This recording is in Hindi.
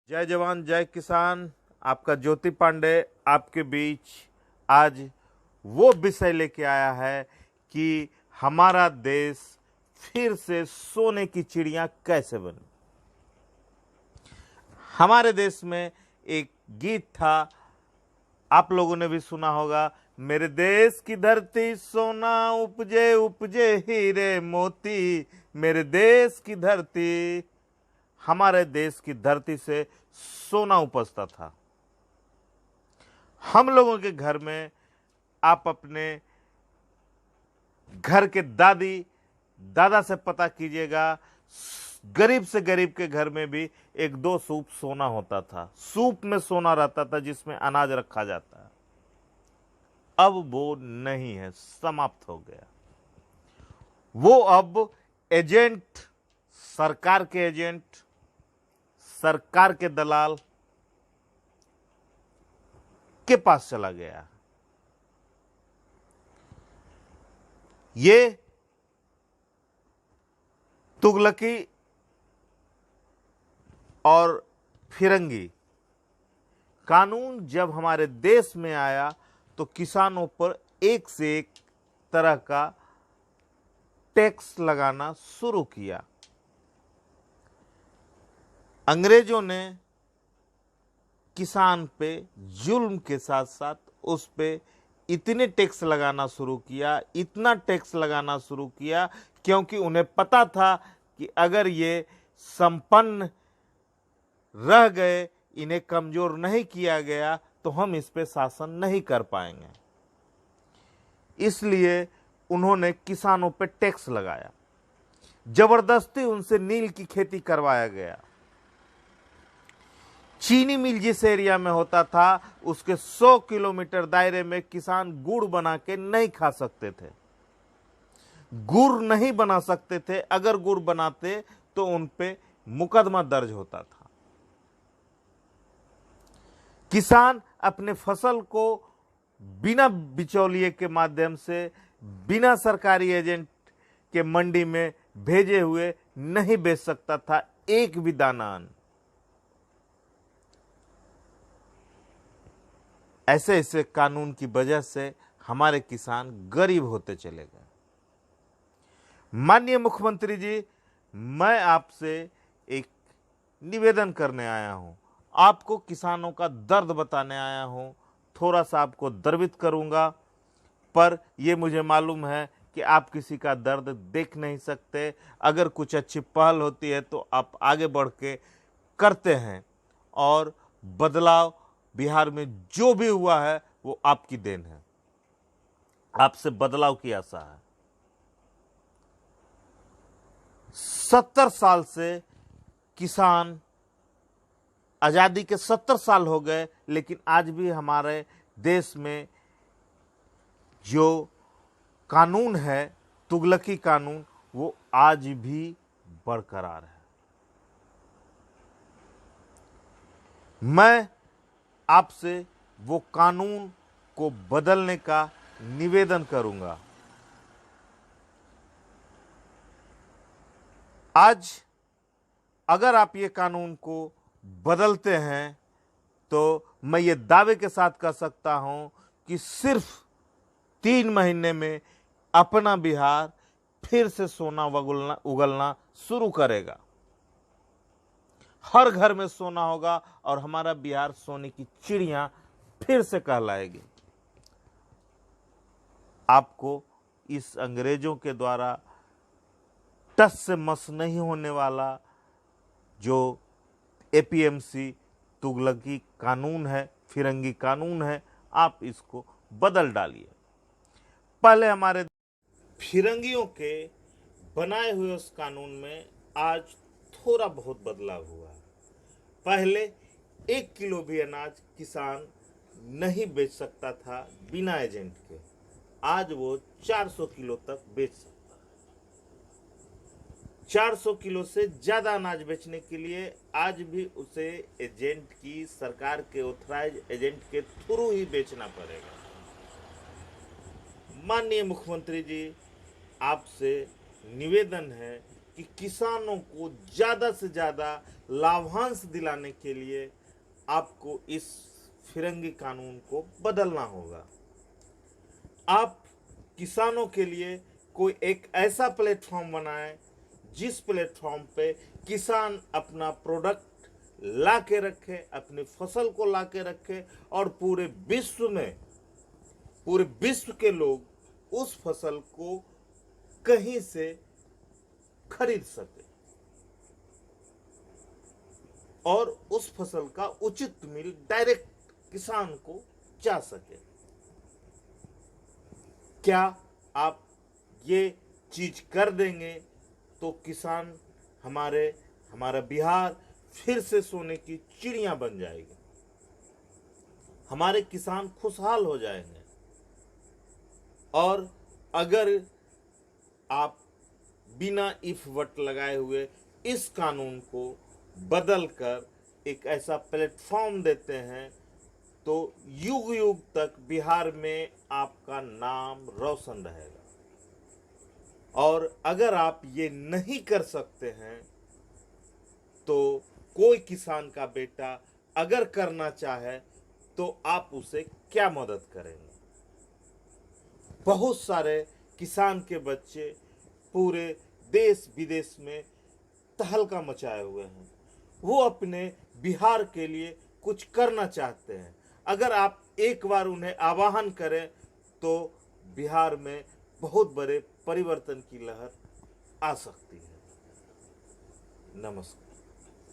जय जवान जय किसान। आपका ज्योति पांडे आपके बीच आज वो विषय लेके आया है कि हमारा देश फिर से सोने की चिड़िया कैसे बनी। हमारे देश में एक गीत था, आप लोगों ने भी सुना होगा, मेरे देश की धरती सोना उपजे उपजे हीरे मोती। मेरे देश की धरती, हमारे देश की धरती से सोना उपजता था। हम लोगों के घर में, आप अपने घर के दादी दादा से पता कीजिएगा, गरीब से गरीब के घर में भी एक दो सूप सोना होता था। सूप में सोना रहता था जिसमें अनाज रखा जाता है। अब वो नहीं है, समाप्त हो गया। वो अब एजेंट, सरकार के एजेंट, सरकार के दलाल के पास चला गया। ये तुगलकी और फिरंगी कानून जब हमारे देश में आया तो किसानों पर एक से एक तरह का टैक्स लगाना शुरू किया। अंग्रेजों ने किसान पे जुल्म के साथ साथ उस पे इतने टैक्स लगाना शुरू किया, इतना टैक्स लगाना शुरू किया, क्योंकि उन्हें पता था कि अगर ये संपन्न रह गए, इन्हें कमजोर नहीं किया गया, तो हम इस पे शासन नहीं कर पाएंगे। इसलिए उन्होंने किसानों पे टैक्स लगाया। जबरदस्ती उनसे नील की खेती करवाया गया। चीनी मिल जिस एरिया में होता था, उसके 100 किलोमीटर दायरे में किसान गुड़ बना के नहीं खा सकते थे, गुड़ नहीं बना सकते थे। अगर गुड़ बनाते तो उन पे मुकदमा दर्ज होता था। किसान अपने फसल को बिना बिचौलिए के माध्यम से, बिना सरकारी एजेंट के मंडी में भेजे हुए नहीं बेच सकता था एक भी दाना अन्न। ऐसे ऐसे कानून की वजह से हमारे किसान गरीब होते चले गए। माननीय मुख्यमंत्री जी, मैं आपसे एक निवेदन करने आया हूं, आपको किसानों का दर्द बताने आया हूं। थोड़ा सा आपको द्रवित करूंगा, पर यह मुझे मालूम है कि आप किसी का दर्द देख नहीं सकते। अगर कुछ अच्छी पहल होती है तो आप आगे बढ़ के करते हैं, और बदलाव बिहार में जो भी हुआ है वो आपकी देन है। आपसे बदलाव की आशा है। 70 साल से किसान, आजादी के 70 साल हो गए, लेकिन आज भी हमारे देश में जो कानून है, तुगलकी कानून, वो आज भी बरकरार है। मैं आपसे वो कानून को बदलने का निवेदन करूंगा। आज अगर आप ये कानून को बदलते हैं तो मैं ये दावे के साथ कह सकता हूं कि सिर्फ 3 महीने में अपना बिहार फिर से सोना उगलना शुरू करेगा। हर घर में सोना होगा और हमारा बिहार सोने की चिड़िया फिर से कहलाएगी। आपको इस अंग्रेजों के द्वारा टस से मस नहीं होने वाला जो एपीएमसी तुगलकी कानून है, फिरंगी कानून है, आप इसको बदल डालिए। पहले हमारे फिरंगियों के बनाए हुए उस कानून में आज थोड़ा बहुत बदलाव हुआ है। पहले 1 किलो भी अनाज किसान नहीं बेच सकता था बिना एजेंट के, आज वो 400 किलो तक बेच सकता है। 400 किलो से ज्यादा अनाज बेचने के लिए आज भी उसे एजेंट की, सरकार के ऑथराइज एजेंट के थ्रू ही बेचना पड़ेगा। माननीय मुख्यमंत्री जी, आपसे निवेदन है कि किसानों को ज़्यादा से ज़्यादा लाभांश दिलाने के लिए आपको इस फिरंगी कानून को बदलना होगा। आप किसानों के लिए कोई एक ऐसा प्लेटफॉर्म बनाएं जिस प्लेटफॉर्म पे किसान अपना प्रोडक्ट ला के रखे, अपनी फसल को ला के रखे और पूरे विश्व के लोग उस फसल को कहीं से खरीद सके और उस फसल का उचित मूल्य डायरेक्ट किसान को जा सके। क्या आप ये चीज कर देंगे तो किसान हमारा बिहार फिर से सोने की चिड़िया बन जाएगी, हमारे किसान खुशहाल हो जाएंगे। और अगर आप बिना इफ वट लगाए हुए इस कानून को बदलकर एक ऐसा प्लेटफॉर्म देते हैं तो युग युग तक बिहार में आपका नाम रोशन रहेगा। और अगर आप ये नहीं कर सकते हैं तो कोई किसान का बेटा अगर करना चाहे तो आप उसे क्या मदद करेंगे? बहुत सारे किसान के बच्चे पूरे देश विदेश में तहलका मचाए हुए हैं, वो अपने बिहार के लिए कुछ करना चाहते हैं। अगर आप एक बार उन्हें आह्वान करें तो बिहार में बहुत बड़े परिवर्तन की लहर आ सकती है। नमस्कार।